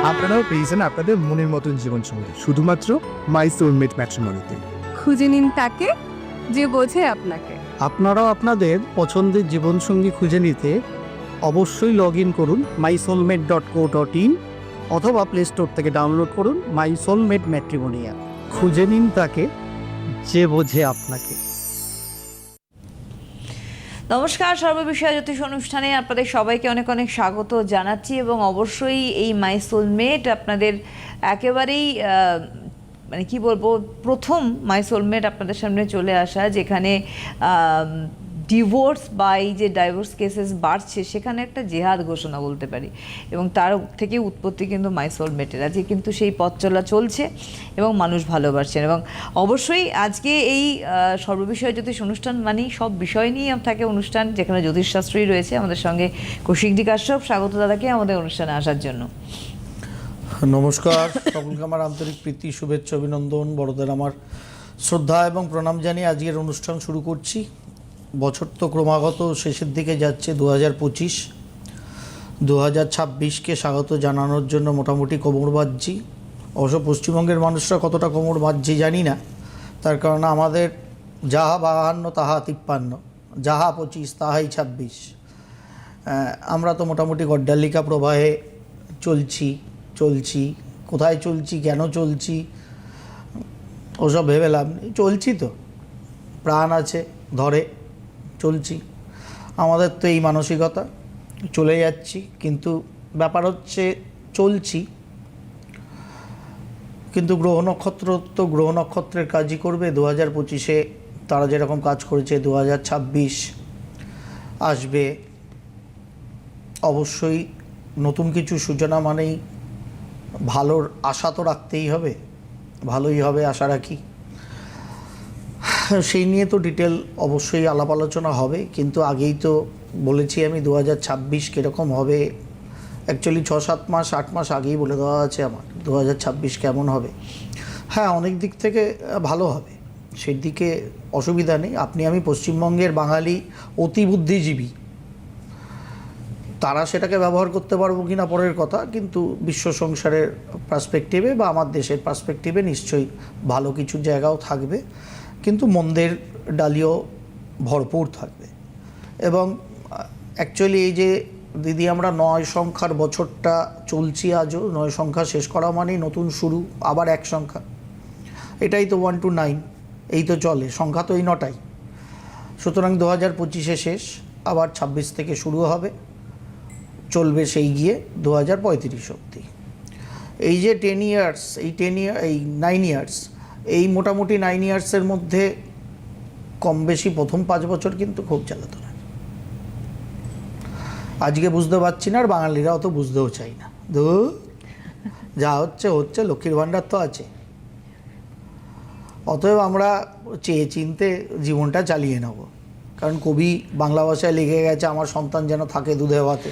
আপনারাও পেয়েছেন আপনাদের মনের মতন জীবনসঙ্গী শুধুমাত্র মাই সোলমেট ম্যাট্রিমনিতে। খুঁজে নিন তাকে যে বোঝে আপনাকে। আপনারাও আপনাদের পছন্দের জীবনসঙ্গী খুঁজে নিতে অবশ্যই লগ ইন করুন mysoulmate.co.in অথবা প্লে স্টোর থেকে ডাউনলোড করুন মাই সোলমেট ম্যাট্রিমনি অ্যাপ। খুঁজে নিন তাকে যে বোঝে আপনাকে। নমস্কার, সর্ববিষয় জ্যোতিষ অনুষ্ঠানে আপনাদের সবাইকে অনেক অনেক স্বাগত জানাচ্ছি এবং অবশ্যই এই মাই সোলমেট আপনাদের একেবারেই মানে কি বলবো, প্রথম মাই সোলমেট আপনাদের সামনে চলে আসা, যেখানে ডিভোর্স বা এই যে ডাইভোর্স কেসেস বাড়ছে সেখানে একটা জেহাদ ঘোষণা বলতে পারি, এবং তার থেকে উৎপত্তি কিন্তু মাই সোলমেটের। আজকে কিন্তু সেই পথ চলা চলছে এবং মানুষ ভালোবাসছেন, এবং অবশ্যই আজকে এই সর্ববিষয় জ্যোতিষ অনুষ্ঠান মানেই সব বিষয় নিয়ে থাকে অনুষ্ঠান, যেখানে জ্যোতিষশাস্ত্রই রয়েছে। আমাদের সঙ্গে কৌশিকজি কাশ্যপ, স্বাগত দাদাকে আমাদের অনুষ্ঠানে আসার জন্য। নমস্কার, সকলকে আমার আন্তরিক প্রীতি, শুভেচ্ছা, অভিনন্দন, বড়দের আমার শ্রদ্ধা এবং প্রণাম জানিয়ে আজকের অনুষ্ঠান শুরু করছি। বছর তো ক্রমাগত শেষের দিকে যাচ্ছে। 2025 2026কে স্বাগত জানানোর জন্য মোটামুটি কোমর বাঁধছি। অবশ্য পশ্চিমবঙ্গের মানুষরা কতটা কোমর বাঁধছে জানি না, তার কারণ আমাদের যাহা 52 তাহা 53, যাহা 25 তাহাই 26। আমরা তো মোটামুটি গড্ডালিকা প্রবাহে চলছি। কোথায় চলছি, কেন চলছি ওসব ভেবে লাভ নেই। চলছি তো, প্রাণ আছে, ধরে চলছি। আমাদের তো এই মানসিকতা, চলে যাচ্ছি। কিন্তু ব্যাপার হচ্ছে চলছি, কিন্তু গ্রহ নক্ষত্র তো গ্রহ নক্ষত্রের কাজই করবে। 2025-এ তারা যেরকম কাজ করেছে 2026 আসবে। অবশ্যই নতুন কিছু সূচনা মানেই ভালোর আশা তো রাখতেই হবে, ভালোই হবে আশা রাখি। সেই নিয়ে তো ডিটেল অবশ্যই আলাপ আলোচনা হবে, কিন্তু আগেই তো বলেছি আমি 2026 কীরকম হবে। অ্যাকচুয়ালি 6-7 মাস 8 মাস আগেই বলে দেওয়া আছে আমার 2026 কেমন হবে। হ্যাঁ, অনেক দিক থেকে ভালো হবে, সেই দিকে অসুবিধা নেই। আপনি আমি পশ্চিমবঙ্গের বাঙালি অতি বুদ্ধিজীবী, তারা সেটাকে ব্যবহার করতে পারবো কি না পরের কথা, কিন্তু বিশ্ব সংসারের পার্সপেক্টিভে বা আমার দেশের পার্সপেক্টিভে নিশ্চয়ই ভালো কিছু জায়গাও থাকবে, কিন্তু মন্দের ডালিও ভরপুর থাকবে। এবং অ্যাকচুয়ালি এই যে দিদি আমরা 9 সংখ্যার বছরটা চলছি, আজও 9 সংখ্যা শেষ করা মানেই নতুন শুরু, আবার 1 সংখ্যা। এটাই তো 1 to 9, এই তো চলে, সংখ্যা তো এই 9টাই। সুতরাং 2025-এ শেষ, আবার 26 থেকে শুরু হবে, চলবে সেই গিয়ে 2035 অবধি। এই যে 10 ইয়ার্স, এই 9 ইয়ার্স, এই মোটামুটি 9 ইয়ার্সের মধ্যে কম বেশি প্রথম 5 বছর কিন্তু খুব জ্বালাতন। আজকে বুঝতে পারছি না, আর বাঙালিরা অত বুঝতেও চাই না। যা হচ্ছে, লক্ষ্মীর ভাণ্ডার তো আছে। অতএব আমরা চেয়ে চিনতে জীবনটা চালিয়ে নেব। কারণ কবি বাংলা ভাষায় লিখে গেছে, আমার সন্তান যেন থাকে দুধে ভাতে।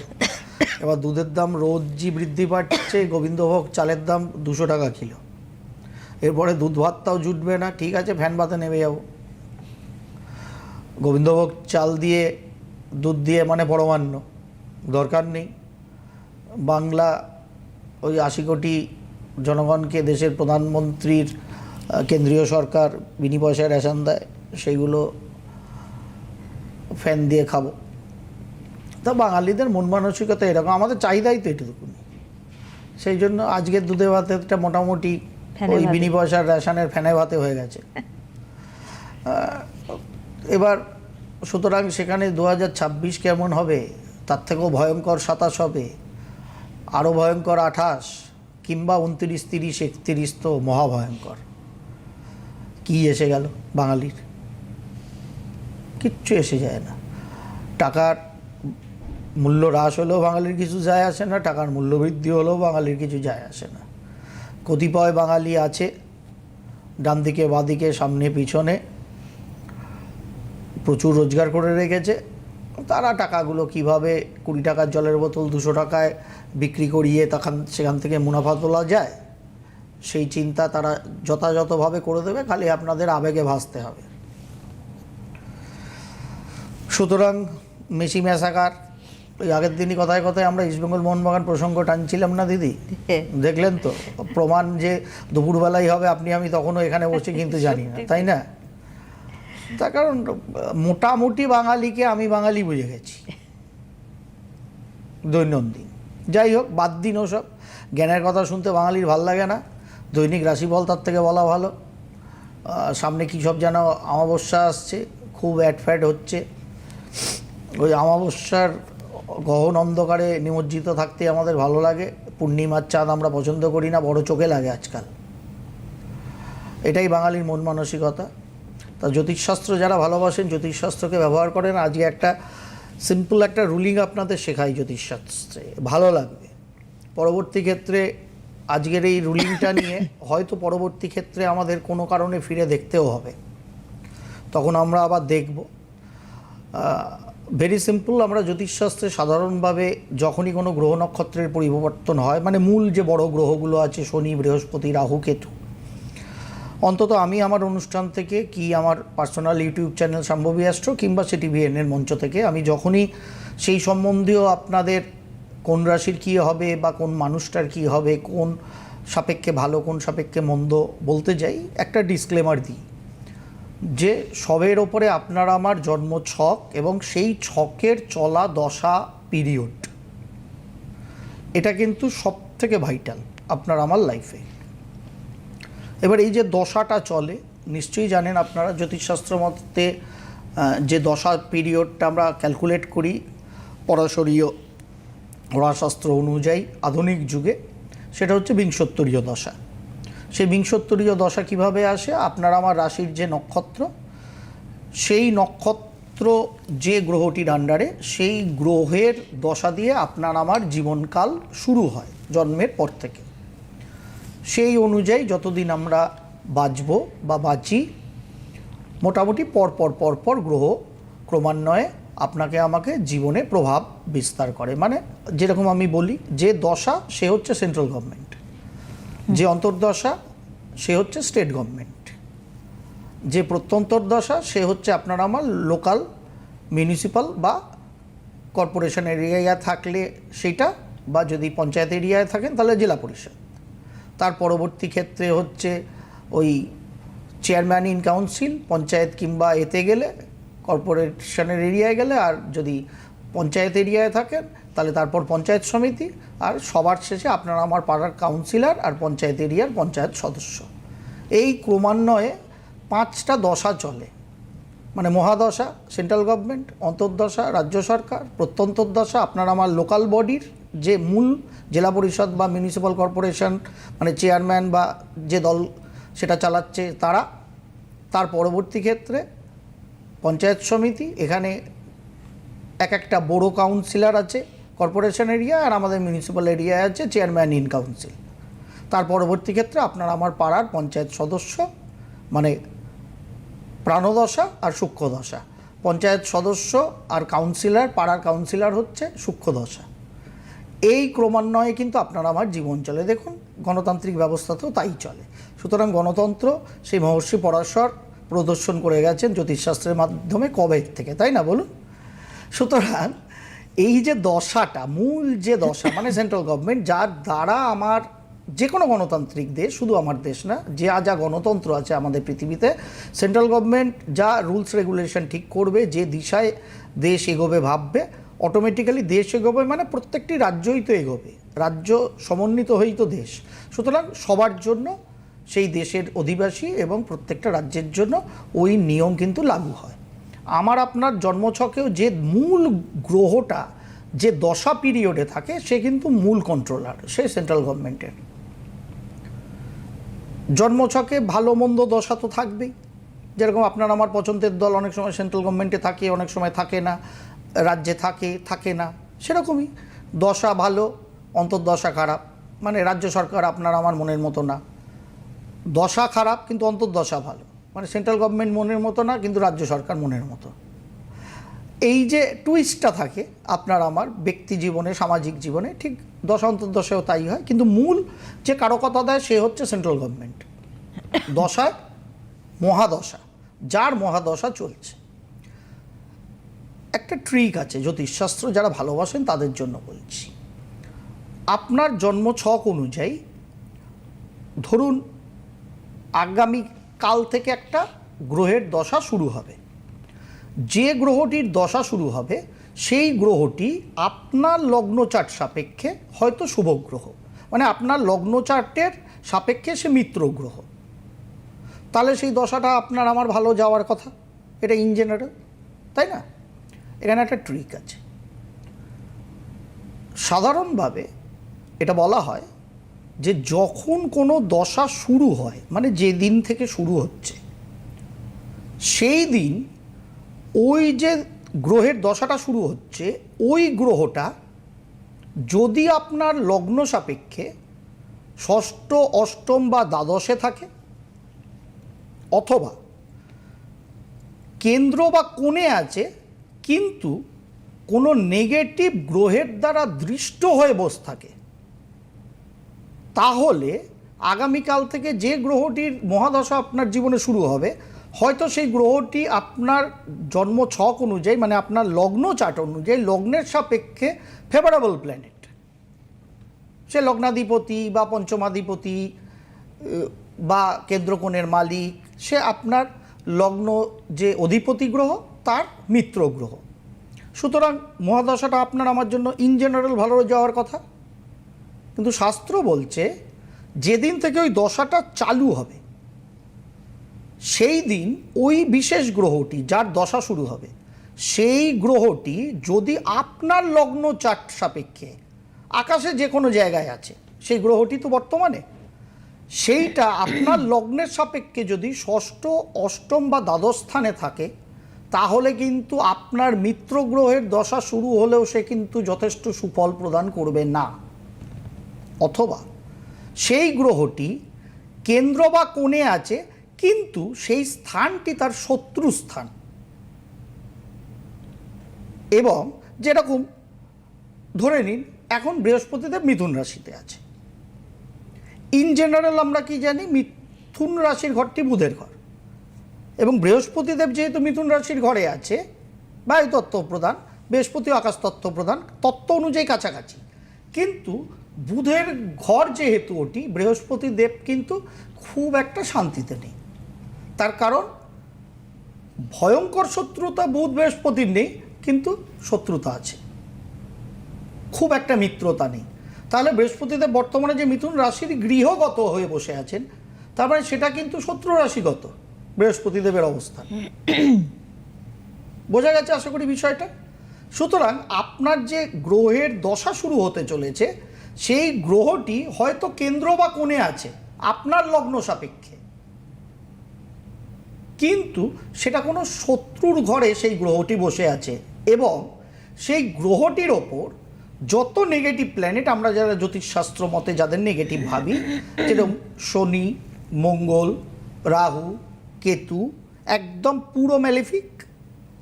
এবার দুধের দাম রোজই বৃদ্ধি পাচ্ছে, গোবিন্দভোগ চালের দাম 200 টাকা কিলো। এরপরে দুধ ভাতটাও জুটবে না, ঠিক আছে ফ্যান ভাতে নেমে যাব। গোবিন্দভোগ চাল দিয়ে দুধ দিয়ে মানে পরমান্ন, দরকার নেই। বাংলা ওই 80 কোটি জনগণকে দেশের প্রধানমন্ত্রীর কেন্দ্রীয় সরকার বিনি পয়সায় রেশন দেয়, সেইগুলো ফ্যান দিয়ে খাবো। তা বাঙালিদের মন মানসিকতা এরকম, আমাদের চাহিদাই তো এটুকুনি। সেই জন্য আজকের দুধে ভাতেটা মোটামুটি ওই বিনি পয়সার রেশনের ফ্যানে ভাতে হয়ে গেছে। এবার সুতরাং সেখানে 2026 কেমন হবে, তার থেকেও ভয়ঙ্কর 27 হবে, আরও ভয়ঙ্কর 28, কিংবা 29, 30, 31 তো মহাভয়ঙ্কর। কি এসে গেল বাঙালির? কিচ্ছু এসে যায় না। টাকার মূল্য হ্রাস হলেও বাঙালির কিছু যায় আসে না, টাকার মূল্য বৃদ্ধি হলেও বাঙালির কিছু যায় আসে না। কতিপয় বাঙালি আছে ডান দিকে বাঁ দিকে সামনে পিছনে প্রচুর রোজগার করে রেখেছে, তারা টাকাগুলো কিভাবে 20 টাকার জলের বোতল 200 টাকায় বিক্রি করিয়ে সেখান থেকে মুনাফা তোলা যায়, সেই চিন্তা তারা যথাযথভাবে করে দেবে, খালি আপনাদের আবেগে ভাসতে হবে। সুতরাং মেসি ম্যাসাকার ওই আগের দিনই কথায় কথায় আমরা ইস্টবেঙ্গল মোহনবাগান প্রসঙ্গ টানছিলাম না দিদি, দেখলেন তো প্রমাণ যে দুপুরবেলাই হবে আপনি আমি তখনও এখানে বসে কিন্তু জানি না, তাই না? তার কারণ মোটামুটি বাঙালিকে আমি বাঙালি বুঝে গেছি দৈনন্দিন। যাই হোক, বাদ দিন ওসব, জ্ঞানের কথা শুনতে বাঙালির ভাল লাগে না। দৈনিক রাশিফল তার থেকে বলা ভালো। সামনে কী সব যেন অমাবস্যা আসছে, খুব অ্যাডফ্যাড হচ্ছে। ওই অমাবস্যার গহন অন্ধকারে নিমজ্জিত থাকতে আমাদের ভালো লাগে। পূর্ণিমার চাঁদ আমরা পছন্দ করি না, বড় চোখে লাগে আজকাল। এটাই বাঙালির মন মানসিকতা। তা জ্যোতিষশাস্ত্র যারা ভালোবাসেন, জ্যোতিষশাস্ত্রকে ব্যবহার করেন। আজকে একটা সিম্পল একটা রুলিং আপনাদের শেখাই জ্যোতিষশাস্ত্রে, ভালো লাগবে। পরবর্তী ক্ষেত্রে আজকের এই রুলিংটা নিয়ে হয়তো পরবর্তী ক্ষেত্রে আমাদের কোনো কারণে ফিরে দেখতেও হবে, তখন আমরা আবার দেখব। ভেরি সিম্পল, আমরা জ্যোতিষশাস্ত্রে সাধারণভাবে যখনই কোনো গ্রহ নক্ষত্রের পরিবর্তন হয়, মানে মূল যে বড় গ্রহগুলো আছে শনি, বৃহস্পতি, রাহু, কেতু, অন্তত আমি আমার অনুষ্ঠান থেকে কি আমার personal YouTube channel Shambhavi astro কিংবা CTVN এর মঞ্চ থেকে আমি যখনই সেই সম্বন্ধীয় আপনাদের কোন রাশির কী হবে বা কোন মানুষটার কী হবে, কোন সাপেক্ষে ভালো কোন সাপেক্ষে মন্দ বলতে যাই, একটা ডিসক্লেমার দিই যে সবের ওপরে আপনার আমার জন্ম ছক এবং সেই ছকের চলা দশা পিরিয়ড, এটা কিন্তু সব থেকে ভাইটাল আপনার আমার লাইফে। এবার এই যে দশাটা চলে, নিশ্চয়ই জানেন আপনারা জ্যোতিষশাস্ত্র মতে যে দশা পিরিয়ডটা আমরা ক্যালকুলেট করি পরাশরীয় হোরাশাস্ত্র অনুযায়ী আধুনিক যুগে, সেটা হচ্ছে বিংশোত্তরীয় দশা। সেই বিংশোত্তরীয় দশা কিভাবে আসে? আপনার আমার রাশির যে নক্ষত্র, সেই নক্ষত্র যে গ্রহটির আন্ডারে, সেই গ্রহের দশা দিয়ে আপনার আমার জীবনকাল শুরু হয় জন্মের পর থেকে। সেই অনুযায়ী যতদিন আমরা বাঁচব বা বাঁচি, মোটামুটি পরপর গ্রহ ক্রমান্বয়ে আপনাকে আমাকে জীবনে প্রভাব বিস্তার করে। মানে যেরকম আমি বলি, যে দশা সে হচ্ছে সেন্ট্রাল গভর্নমেন্ট, যে অন্তর্দশা সে হচ্ছে স্টেট গভর্নমেন্ট, যে প্রত্যন্তর দশা সে হচ্ছে আপনার আমার লোকাল মিউনিসিপ্যাল বা কর্পোরেশন এরিয়ায় থাকলে সেটা, বা যদি পঞ্চায়েত এরিয়ায় থাকেন তাহলে জেলা পরিষদ। তার পরবর্তী ক্ষেত্রে হচ্ছে ওই চেয়ারম্যান ইন কাউন্সিল, পঞ্চায়েত কিংবা এতে গেলে কর্পোরেশনের এরিয়ায় গেলে, আর যদি পঞ্চায়েত এরিয়ায় থাকেন তাহলে তারপর পঞ্চায়েত সমিতি, আর সবার শেষে আপনার আমার পাড়ার কাউন্সিলর আর পঞ্চায়েত এরিয়ার পঞ্চায়েত সদস্য। এই ক্রমান্বয়ে 5টা দশা চলে, মানে মহাদশা সেন্ট্রাল গভর্নমেন্ট, অন্তর্দশা রাজ্য সরকার, প্রত্যন্তর দশা আপনার আমার লোকাল বডির যে মূল জেলা পরিষদ বা মিউনিসিপ্যাল কর্পোরেশন, মানে চেয়ারম্যান বা যে দল সেটা চালাচ্ছে তারা। তার পরবর্তী ক্ষেত্রে পঞ্চায়েত সমিতি, এখানে একটা বড় কাউন্সিলর আছে কর্পোরেশন এরিয়া, আর আমাদের মিউনিসিপ্যাল এরিয়ায় আছে চেয়ারম্যান ইন কাউন্সিল। তার পরবর্তী ক্ষেত্রে আপনার আমার পাড়ার পঞ্চায়েত সদস্য, মানে প্রাণদশা আর সূক্ষ্মদশা। পঞ্চায়েত সদস্য আর কাউন্সিলর, পাড়ার কাউন্সিলর হচ্ছে সূক্ষ্মদশা। এই ক্রমান্বয়ে কিন্তু আপনার আমার জীবন চলে। দেখুন গণতান্ত্রিক ব্যবস্থাতেও তাই চলে। সুতরাং গণতন্ত্র সেই মহর্ষি পরাশর প্রদর্শন করে গেছেন জ্যোতিষশাস্ত্রের মাধ্যমে কবে থেকে, তাই না বলুন? সুতরাং এই যে দশাটা, মূল যে দশা, মানে সেন্ট্রাল গভর্নমেন্ট, যার দ্বারা আমার যে কোনো গণতান্ত্রিক দেশ, শুধু আমার দেশ না, যা গণতন্ত্র আছে আমাদের পৃথিবীতে, সেন্ট্রাল গভর্নমেন্ট যা রুলস রেগুলেশন ঠিক করবে, যে দিশায় দেশ এগোবে ভাববে, অটোমেটিক্যালি দেশ এগোবে, মানে প্রত্যেকটি রাজ্যই তো এগোবে, রাজ্য সমন্বিত হয়েই তো দেশ। সুতরাং সবার জন্য, সেই দেশের অধিবাসী এবং প্রত্যেকটা রাজ্যের জন্য ওই নিয়ম কিন্তু লাগু হয়। আমার আপনার জন্মছকেও যে মূল গ্রহটা যে দশা পিরিয়ডে থাকে, সে কিন্তু মূল কন্ট্রোলার, সে সেন্ট্রাল গভর্নমেন্টের। জন্মছকে ভালো মন্দ দশা তো থাকবেই, যেরকম আপনার আমার পছন্দের দল অনেক সময় সেন্ট্রাল গভর্নমেন্টে থাকে, অনেক সময় থাকে না, রাজ্যে থাকে না, সেরকমই দশা ভালো অন্তর্দশা খারাপ, মানে রাজ্য সরকার আপনার আমার মনের মতো না, দশা খারাপ কিন্তু অন্তর্দশা ভালো, মানে সেন্ট্রাল গভর্নমেন্ট মনের মতো না কিন্তু রাজ্য সরকার মনের মতো। এই যে টুইস্টটা থাকে আপনার আমার ব্যক্তি জীবনে, সামাজিক জীবনে, ঠিক দশা অন্তর্দশাও তাই হয়। কিন্তু মূল যে কারকতা দেয় সে হচ্ছে সেন্ট্রাল গভর্নমেন্ট। দশায় মহাদশা, যার মহাদশা চলছে। একটা ট্রিক আছে জ্যোতিষশাস্ত্র যারা ভালোবাসেন তাদের জন্য বলছি। আপনার জন্ম ছক অনুযায়ী ধরুন আগামী কাল থেকে একটা গ্রহের দশা শুরু হবে। যে গ্রহটির দশা শুরু হবে সেই গ্রহটি আপনার লগ্ন চার্ট সাপেক্ষে হয়তো শুভ গ্রহ, মানে আপনার লগ্ন চার্টের সাপেক্ষে সে মিত্র গ্রহ। তাহলে সেই দশাটা আপনার আমার ভালো যাওয়ার কথা, এটা ইন জেনারেল, তাই না? এখানে একটা ট্রিক আছে। সাধারণভাবে এটা বলা হয় যে যখন কোনো দশা শুরু হয়, মানে যে দিন থেকে শুরু হচ্ছে সেই দিন ওই যে গ্রহের দশাটা শুরু হচ্ছে ওই গ্রহটা যদি আপনার লগ্ন সাপেক্ষে ষষ্ঠ, অষ্টম বা দ্বাদশে থাকে, অথবা কেন্দ্র বা কোণে আছে কিন্তু কোনো নেগেটিভ গ্রহের দ্বারা দৃষ্ট হয়ে বসে থাকে, তাহলে আগামীকাল থেকে যে গ্রহটির মহাদশা আপনার জীবনে শুরু হবে হয়তো সেই গ্রহটি আপনার জন্ম ছক অনুযায়ী, মানে আপনার লগ্ন চার্ট অনুযায়ী লগ্নের সাপেক্ষে ফেভারেবল প্ল্যানেট। সে লগ্নাধিপতি বা পঞ্চমাধিপতি বা কেন্দ্রকোণের মালিক, সে আপনার লগ্ন যে অধিপতি গ্রহ তার মিত্র গ্রহ। সুতরাং মহাদশাটা আপনার আমার জন্য ইন জেনারেল ভালো যাওয়ার কথা। কিন্তু শাস্ত্র বলছে যেদিন থেকে ওই দশাটা চালু হবে সেই দিন ওই বিশেষ গ্রহটি যার দশা শুরু হবে সেই গ্রহটি যদি আপনার লগ্ন চার্ট সাপেক্ষে আকাশে যে কোনো জায়গায় আছে, সেই গ্রহটি তো বর্তমানে, সেইটা আপনার লগ্নের সাপেক্ষে যদি ষষ্ঠ, অষ্টম বা দ্বাদশ স্থানে থাকে তাহলে কিন্তু আপনার মিত্র গ্রহের দশা শুরু হলেও সে কিন্তু যথেষ্ট সুফল প্রদান করবে না। অথবা সেই গ্রহটি কেন্দ্র বা কোণে আছে কিন্তু সেই স্থানটি তার শত্রু স্থান, এবং যেরকম ধরে নিন এখন বৃহস্পতিদেব মিথুন রাশিতে আছে। ইন জেনারেল আমরা কি জানি, মিথুন রাশির ঘরটি বুধের ঘর, এবং বৃহস্পতিদেব যেহেতু মিথুন রাশির ঘরে আছে, বায়ুতত্ত্ব প্রধান, বৃহস্পতি আকাশ তত্ত্ব প্রধান, তত্ত্ব অনুযায়ী কাছাকাছি, কিন্তু বুধের ঘর যেহেতু ওটি, বৃহস্পতিদেব কিন্তু খুব একটা শান্তিতে নেই। তার কারণ ভয়ঙ্কর শত্রুতা বুধ বৃহস্পতির নেই, কিন্তু শত্রুতা আছে, খুব একটা মিত্রতা নেই। তাহলে বৃহস্পতিদেব বর্তমানে যে মিথুন রাশির গৃহগত হয়ে বসে আছেন, তার মানে সেটা কিন্তু শত্রু রাশিগত বৃহস্পতিদেবের অবস্থান। বোঝা গেছে আশা করি বিষয়টা? সুতরাং আপনার যে গ্রহের দশা শুরু হতে চলেছে সেই গ্রহটি হয়তো কেন্দ্র বা কোণে আছে আপনার লগ্ন সাপেক্ষে, কিন্তু সেটা কোনো শত্রুর ঘরে সেই গ্রহটি বসে আছে, এবং সেই গ্রহটির ওপর যত নেগেটিভ প্ল্যানেট আমরা যারা জ্যোতিষশাস্ত্র মতে যাদের নেগেটিভ ভাবি, যেরকম শনি, মঙ্গল, রাহু, কেতু, একদম পুরো ম্যালেফিক,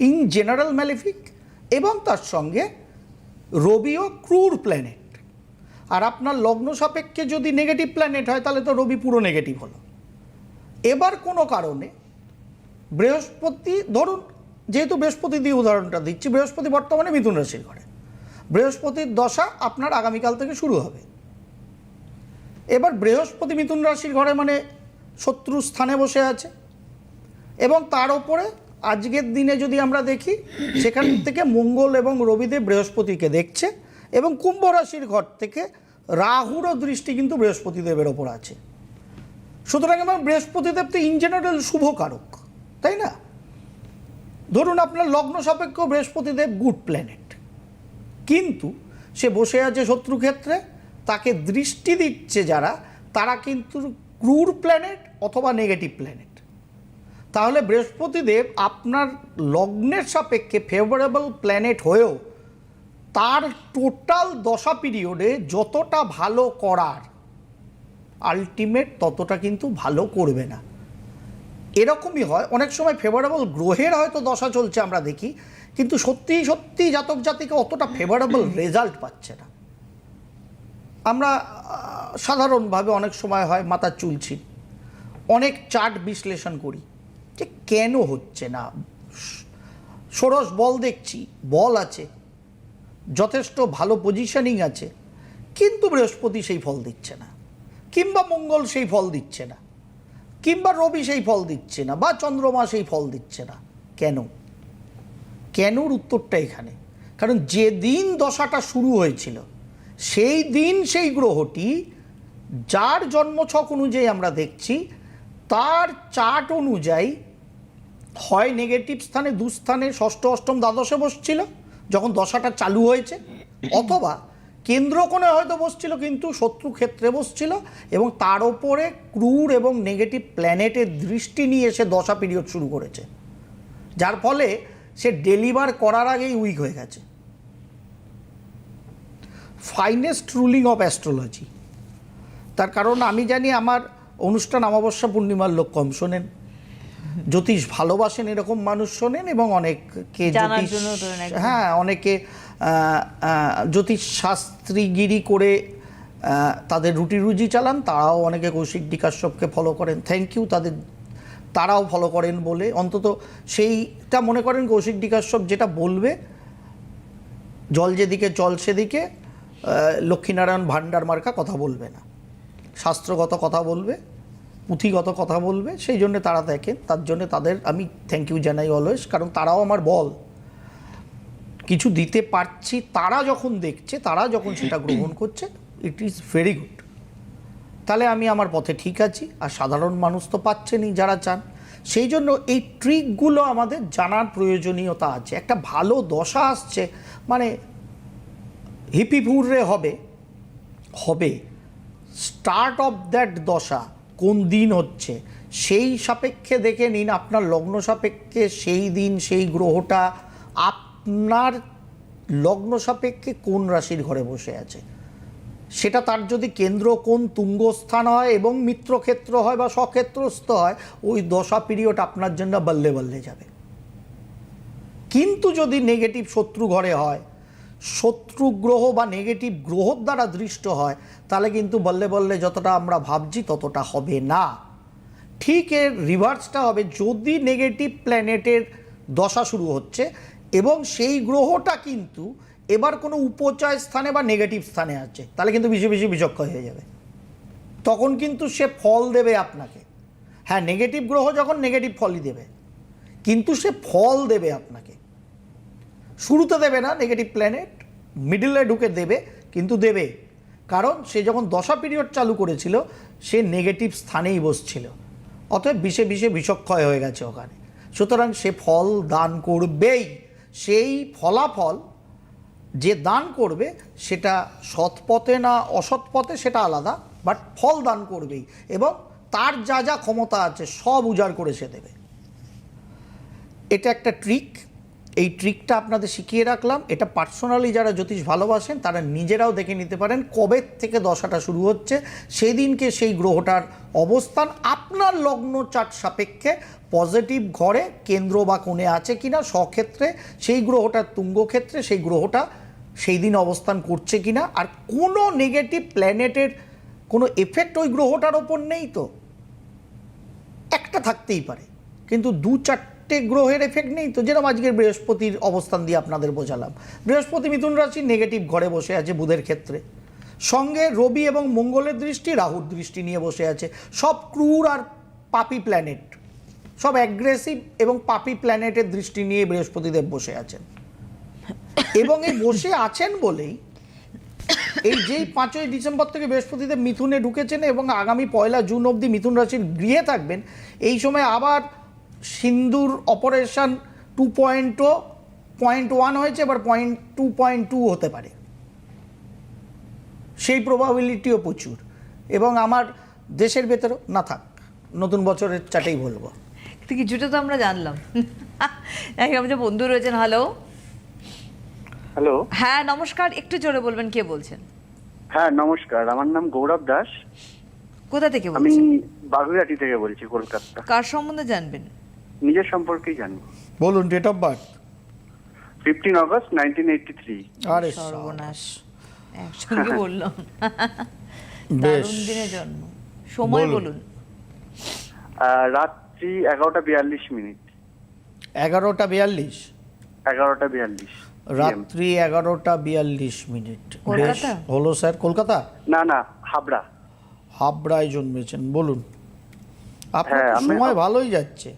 ইন জেনারেল ম্যালেফিক, এবং তার সঙ্গে রবিও ক্রুর প্ল্যানেট। আর আপনার লগ্ন সাপেক্ষে যদি নেগেটিভ প্ল্যানেট হয় তাহলে তো রবি পুরো নেগেটিভ হলো। এবার কোনো কারণে বৃহস্পতি, ধরুন যেহেতু বৃহস্পতি দিয়ে উদাহরণটা দিচ্ছি, বৃহস্পতি বর্তমানে মিথুন রাশির ঘরে, বৃহস্পতির দশা আপনার আগামীকাল থেকে শুরু হবে। এবার বৃহস্পতি মিথুন রাশির ঘরে মানে শত্রু স্থানে বসে আছে, এবং তার ওপরে আজকের দিনে যদি আমরা দেখি সেখান থেকে মঙ্গল এবং রবিদেব বৃহস্পতিকে দেখছে, এবং কুম্ভ রাশির ঘর থেকে রাহুরও দৃষ্টি কিন্তু বৃহস্পতিদেবের ওপর আছে। সুতরাং আমার বৃহস্পতিদেব তো ইন জেনারেল শুভকারক, তাই না? ধরুন আপনার লগ্ন সাপেক্ষ বৃহস্পতিদেব গুড প্ল্যানেট, কিন্তু সে বসে আছে শত্রুক্ষেত্রে, তাকে দৃষ্টি দিচ্ছে যারা, তারা কিন্তু ক্রুর প্ল্যানেট অথবা নেগেটিভ প্ল্যানেট। তাহলে বৃহস্পতিদেব আপনার লগ্নের সাপেক্ষে ফেভারেবল প্ল্যানেট হয়েও তার টোটাল দশা পিরিয়ডে যতটা ভালো করার আলটিমেট ততটা কিন্তু ভালো করবে না। এরকমই হয় অনেক সময়, ফেভারেবল গ্রহের হয়তো দশা চলছে আমরা দেখি, কিন্তু সত্যি সত্যি জাতক জাতিকা অতটা ফেভারেবল রেজাল্ট পাচ্ছে না। আমরা সাধারণভাবে অনেক সময় হয় মাথার চুলছি, অনেক চার্ট বিশ্লেষণ করি যে কেন হচ্ছে না, ষোড়শ বল দেখছি, বল আছে, যথেষ্ট ভালো পজিশনিং আছে, কিন্তু বৃহস্পতি সেই ফল দিচ্ছে না, কিংবা মঙ্গল সেই ফল দিচ্ছে না, কিংবা রবি সেই ফল দিচ্ছে না, বা চন্দ্রমা সেই ফল দিচ্ছে না। কেন? কেনর উত্তরটা এখানে। কারণ যেদিন দশাটা শুরু হয়েছিল সেই দিন সেই গ্রহটি যার জন্মছক অনুযায়ী আমরা দেখছি তার চার্ট অনুযায়ী হয় নেগেটিভ স্থানে, দুস্থানে, ষষ্ঠ, অষ্টম, দ্বাদশে বসছিল যখন দশাটা চালু হয়েছে, অথবা কেন্দ্রকোণে হয়তো বসছিল কিন্তু শত্রু ক্ষেত্রে বসছিল, এবং তার ওপরে ক্রুর এবং নেগেটিভ প্ল্যানেটের দৃষ্টি নিয়ে এসে দশা পিরিয়ড শুরু করেছে, যার ফলে সে ডেলিভার করার আগেই উইক হয়ে গেছে। Finest ruling of astrology. তার কারণ আমি জানি আমার অনুষ্ঠান অমাবস্যা পূর্ণিমার লোক কম শোনেন, জ্যোতিষ ভালোবাসেন এরকম মানুষ শোনেন, এবং অনেককে জানার জ্যোতিষ, জন্য ধরেন একদম। হ্যাঁ, অনেকে জ্যোতিষ শাস্ত্রীগিরি করে তাদের রুটি রুজি চালান, তারাও অনেকে কৌশিক কাশ্যপকে ফলো করেন। থ্যাংক ইউ তারাও ফলো করেন বলে, অন্তত সেইটা মনে করেন কৌশিক কাশ্যপ যেটা বলবে, জল যেদিকে চল সেদিকে, লক্ষ্মীনারায়ণ ভান্ডার মার্কা কথা বলবে না, শাস্ত্রগত কথা বলবে, পুঁথিগত কথা বলবে, সেই জন্য তারা দেখেন। তার জন্য তাদের আমি থ্যাংক ইউ জানাই অলওয়েজ, কারণ তারাও আমার বল কিছু দিতে পারছি, তারা যখন দেখছে, তারা যখন সেটা গ্রহণ করছে, ইট ইজ ভেরি গুড। তাহলে আমি আমার পথে ঠিক আছি, আর সাধারণ মানুষ তো পাচ্ছেনই যারা চান। সেই জন্য এই ট্রিকগুলো আমাদের জানার প্রয়োজনীয়তা আছে। একটা ভালো দশা আসছে মানে হিপিপুরে হবে, স্টার্ট অফ দ্যাট দশা কোন দিন হচ্ছে সেই সাপেক্ষে দেখে নিন, আপনার লগ্ন সাপেক্ষে সেই দিন সেই গ্রহটা আপনার লগ্ন সাপেক্ষে কোন রাশির ঘরে বসে আছে, সেটা তার যদি কেন্দ্র কোন তুঙ্গস্থান হয় এবং মিত্রক্ষেত্র হয় বা স্বক্ষেত্রস্থ হয়, ওই দশা পিরিয়ড আপনার জন্য বল্লে বল্লে যাবে। কিন্তু যদি নেগেটিভ শত্রু ঘরে হয়, শত্রু গ্রহ বা নেগেটিভ গ্রহর দ্বারা দৃষ্ট হয়, তাহলে কিন্তু বল্লে বল্লে যতটা আমরা ভাবছি ততটা হবে না। ঠিক এর রিভার্সটা হবে, যদি নেগেটিভ প্ল্যানেটের দশা শুরু হচ্ছে এবং সেই গ্রহটা কিন্তু এবার কোনো উপচয় স্থানে বা নেগেটিভ স্থানে আছে, তাহলে কিন্তু বেশি বেশি বিচক্ষণ হয়ে যাবে। তখন কিন্তু সে ফল দেবে আপনাকে। হ্যাঁ, নেগেটিভ গ্রহ যখন নেগেটিভ ফলই দেবে, কিন্তু সে ফল দেবে আপনাকে। শুরুতে দেবে না নেগেটিভ প্ল্যানেট, মিডলে ঢুকে দেবে, কিন্তু দেবে। কারণ সে যখন দশা পিরিয়ড চালু করেছিল সে নেগেটিভ স্থানেই বসছিল, অতএব বিষে বিষে বিষক্ষয় হয়ে গেছে ওখানে। সুতরাং সে ফল দান করবেই। সেই ফলাফল যে দান করবে সেটা সৎ পথে না অসৎ পথে সেটা আলাদা, বাট ফল দান করবেই, এবং তার যা যা ক্ষমতা আছে সব উজাড় করে সে দেবে। এটা একটা ট্রিক, এই ট্রিকটা আপনাদের শিখিয়ে রাখলাম। এটা পার্সোনালি যারা জ্যোতিষ ভালোবাসেন তারা নিজেরাও দেখে নিতে পারেন কবে থেকে দশাটা শুরু হচ্ছে, সেই দিনকে সেই গ্রহটার অবস্থান আপনার লগ্ন চার্ট সাপেক্ষে পজিটিভ ঘরে কেন্দ্র বা কোণে আছে কিনা, স্বক্ষেত্রে সেই গ্রহটার তুঙ্গক্ষেত্রে সেই গ্রহটা সেই দিন অবস্থান করছে কিনা, আর কোনো নেগেটিভ প্ল্যানেটের কোনো এফেক্ট ওই গ্রহটার ওপর নেই। তো একটা থাকতেই পারে, কিন্তু দু চারটে গ্রহের এফেক্ট নেই তো। যেরকম আজকের বৃহস্পতির অবস্থান দিয়ে আপনাদের বোঝালাম, বৃহস্পতি মিথুন রাশি নেগেটিভ ঘরে বসে আছে বুধের ক্ষেত্রে, সঙ্গে রবি এবং মঙ্গলের দৃষ্টি, রাহুর দৃষ্টি নিয়ে বসে আছে। সব ক্রুর আর পাপি প্ল্যানেট, সব অ্যাগ্রেসিভ এবং পাপি প্ল্যানেটের দৃষ্টি নিয়ে বৃহস্পতিদেব বসে আছেন। এবং এই বসে আছেন বলেই এই যেই 5ই ডিসেম্বর থেকে বৃহস্পতিদেব মিথুনে ঢুকেছেন এবং আগামী 1 জুন অবধি মিথুন রাশির গৃহে থাকবেন, এই সময় আবার সিন্দুর অপারেশন 2.1 হয়েছে, এবার 2.2 হতে পারে, সেই প্রবাবিলিটিও প্রচুর। এবং আমার দেশের ভেতরেও না থাক, নতুন বছরের চাটেই বলবো। তো কিছুটা তো আমরা জানলাম। আমাদের বন্ধু রয়েছেন। হ্যালো। হ্যালো, হ্যাঁ নমস্কার, একটু জোরে বলবেন, কে বলছেন? হ্যাঁ নমস্কার, আমার নাম গৌরব দাস। কোথা থেকে আমি বলছেন? বাগুইহাটি থেকে বলছি, কলকাতা। কার সম্বন্ধে জানবেন? নিজের সম্পর্কেই জানবো। বলুন ডেট অফ বার্থ। 15 অগস্ট 1983। আরে সর্বনাশ, একসঙ্গে বললাম। বেশ। দারুণ দিনে জন্ম। সময় বলুন। বলুন। রাত্রি 11টা 42 মিনিট। 11টা 42। 11:42 রাত্রি 11:42 বেশ কলকাতা? হলো স্যার। কলকাতা? না হাবড়া। হাবড়ায় জন্মেছেন, বলুন। আপনার হ্যাঁ, তো আমি- সময় ভালোই যাচ্ছে।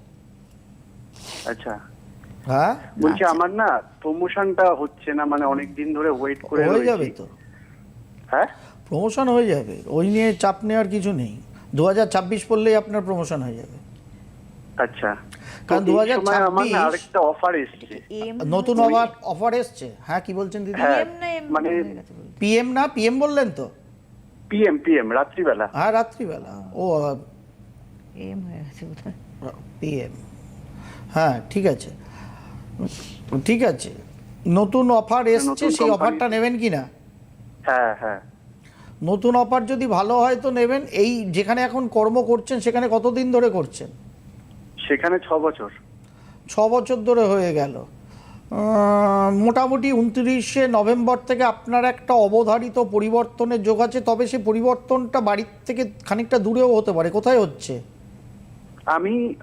আচ্ছা, হ্যাঁ, বলছি আমার না প্রমোশনটা হচ্ছে না, মানে অনেক দিন ধরে ওয়েট করে হয়ে যাবে রয়েছি। তো, হ্যাঁ, প্রমোশন হয়ে যাবে, ওই নিয়ে চাপ নেওয়ার কিছু নেই। 2026 পড়লেই আপনার প্রমোশন হয়ে যাবে। আচ্ছা। কারণ তো এই সময় আমার 2026 না আরেকটা অফার এসেছে। নতুন অফার এসছে। হ্যাঁ, কি বলছেন দিদি? হ্যাঁ, PM না M মানে হয়ে গেছে বলতে। পিএম না, পিএম বললেন তো? পিএম রাত্রিবেলা। হ্যাঁ, রাত্রিবেলা। ও M হয়ে গেছে বোধহয়। পিএম, হ্যাঁ ঠিক আছে, ঠিক আছে। নতুন অফার এসছে, নতুন সেই company- অফারটা নেবেন কি না? হ্যাঁ, নতুন অফার যদি ভালো হয় তো নেবেন। এই যেখানে এখন কর্ম করছেন সেখানে কতদিন ধরে করছেন? সেখানে 6 বছর। 6 বছর ধরে হয়ে গেল। মোটামুটি 29শে নভেম্বর থেকে আপনার একটা অবধারিত পরিবর্তনের যোগ আছে, তবে সেই পরিবর্তনটা বাড়ির থেকে খানিকটা দূরেও হতে পারে। কোথায় হচ্ছে?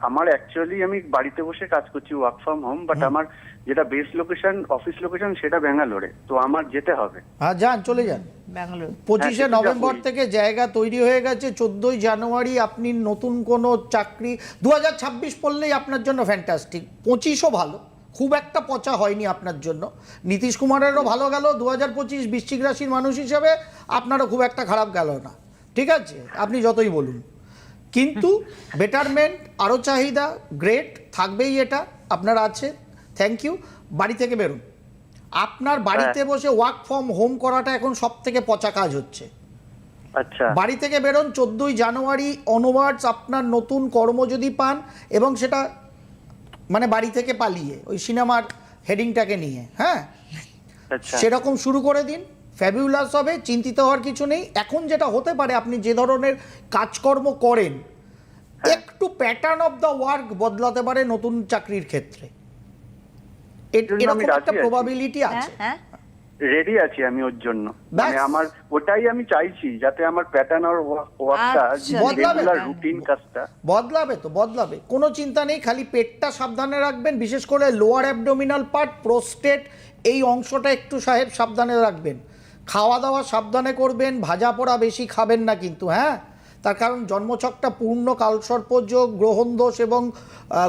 আমার অ্যাকচুয়ালি আমি বাড়িতে বসে কাজ করছি, ওয়ার্ক ফ্রম হোম, বাট আমার যেটা বেস লোকেশন, অফিস লোকেশন, সেটা ব্যাঙ্গালোরে। তো আমার যেতে হবে। হ্যাঁ, যান, চলে যান। ব্যাঙ্গালোর। 25শে সেটা নভেম্বর যাবোই। থেকে জায়গা তৈরি হয়ে গেছে। 14ই জানুয়ারি আপনি নতুন কোনো চাকরি, 2026 পড়লেই আপনার জন্য ফ্যান্টাস্টিক। 25ও ভালো, খুব একটা পচা হয়নি আপনার জন্য। নীতিশ কুমারেরও ভালো গেল 2025 বৃশ্চিক রাশির মানুষ হিসেবে, আপনারও খুব একটা খারাপ গেল না। ঠিক আছে, আপনি যতই বলুন, কিন্তু বেটারমেন্ট, আরও চাহিদা, গ্রেট থাকবেই, এটা আপনার আছে। Thank you. বাড়ি থেকে বেরোন। আপনার বাড়িতে বসে ওয়ার্ক ফ্রম হোম করাটা এখন সব থেকে পচা কাজ হচ্ছে। আচ্ছা, বাড়ি থেকে বেরোন। 14ই জানুয়ারি অনওয়ার্ডস আপনার নতুন কর্ম যদি পান, এবং সেটা মানে বাড়ি থেকে পালিয়ে ওই সিনেমার হেডিংটাকে নিয়ে, হ্যাঁ, আচ্ছা, সেরকম শুরু করে দিন। ফ্যাবিউলাস হবে, চিন্তিত হওয়ার কিছু নেই। এখন যেটা হতে পারে, আপনি যে ধরনের কাজকর্ম করেন, একটু প্যাটার্ন অফ দ্য ওয়ার্ক বদলাতে পারে নতুন চাকরির ক্ষেত্রে। জন্য আমি এরকম রাজি একটা আছি। প্রবাবিলিটি হ্যাঁ আছে। হ্যাঁ। রেডি আছি আমি ওর জন্য। ব্যাস। মানে আমার ওটাই আমি চাইছি, যাতে আমার প্যাটার্ন আর ওয়ার্কটা, আচ্ছা, বদলাবে। রেগুলার রুটিন কাজটা। বদলাবে তো, বদলাবে, কোনো চিন্তা নেই। খালি পেটটা সাবধানে রাখবেন, বিশেষ করে লোয়ার অ্যাবডোমিনাল পার্ট, প্রোস্টেট, এই অংশটা একটু সাহেব সাবধানে রাখবেন। খাওয়া দাওয়া সাবধানে করবেন, ভাজা পোড়া বেশি খাবেন না কিন্তু, হ্যাঁ। তার কারণ জন্মছকটা পূর্ণ কালসর্পযোগ, গ্রহণদোষ এবং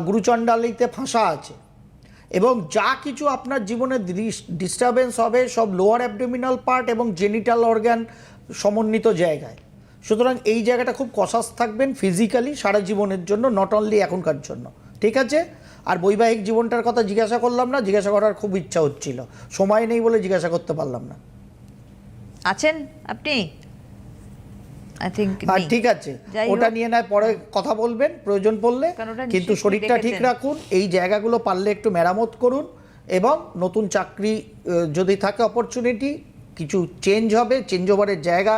গুরুচণ্ডালিতে ফাঁসা আছে। এবং যা কিছু আপনার জীবনে ডিস্টারবেন্স হবে সব লোয়ার অ্যাবডোমিনাল পার্ট এবং জেনিটাল অর্গান সমন্বিত জায়গায়। সুতরাং এই জায়গাটা খুব কসাস থাকবেন ফিজিক্যালি সারা জীবনের জন্য, নট অনলি এখনকার জন্য। ঠিক আছে? আর বৈবাহিক জীবনটার কথা জিজ্ঞাসা করলাম না, জিজ্ঞাসা করার খুব ইচ্ছা হচ্ছিল, সময় নেই বলে জিজ্ঞাসা করতে পারলাম না। আছেন আপনি? আই থিঙ্ক আর ঠিক আছে, যাই ওটা হোক। নিয়ে নয় পরে কথা বলবেন প্রয়োজন পড়লে, কারণ ওটা কিন্তু নিশ্চয়ই শরীরটা ঠিক দেখেছেন। রাখুন। এই জায়গাগুলো পারলে একটু মেরামত করুন, এবং নতুন চাকরি যদি থাকে অপরচুনিটি, কিছু চেঞ্জ হবে, চেঞ্জ ওভারের জায়গা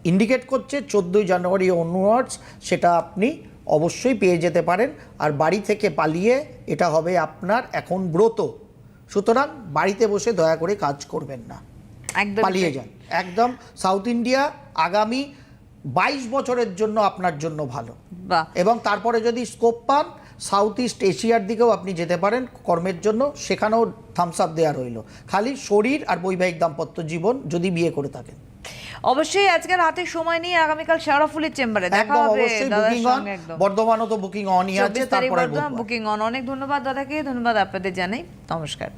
ইন্ডিকেট করছে 14ই জানুয়ারি অনওয়ার্ডস, সেটা আপনি অবশ্যই পেয়ে যেতে পারেন। আর বাড়ি থেকে পালিয়ে এটা হবে আপনার এখন ব্রত। সুতরাং বাড়িতে বসে দয়া করে কাজ করবেন না, একদম পালিয়ে যান। একদম সাউথ ইন্ডিয়া আগামী 22 বছরের জন্য আপনার জন্য ভালো। বাহ। এবং তারপরে যদি স্কোপ পান, সাউথ ইস্ট এশিয়ার দিকেও আপনি যেতে পারেন কর্মের জন্য, সেখানেও থামস আপ দেওয়া রইল। খালি শরীর আর বৈবাহিক দাম্পত্য জীবন যদি বিয়ে করে থাকেন। অবশ্যই আজকের হাতে সময় নিয়ে আগামীকাল শেরাফুলের চেম্বারে দেখা একদম হবে অবশ্যই দাদার বুকিং অন, সঙ্গে। একদম বর্ধমানও তো বুকিং অনই আছে। 24 তারিখ তারপরে বুকিং অন। অনেক ধন্যবাদ দাদাকে, ধন্যবাদ আপনাদের জানাই, নমস্কার।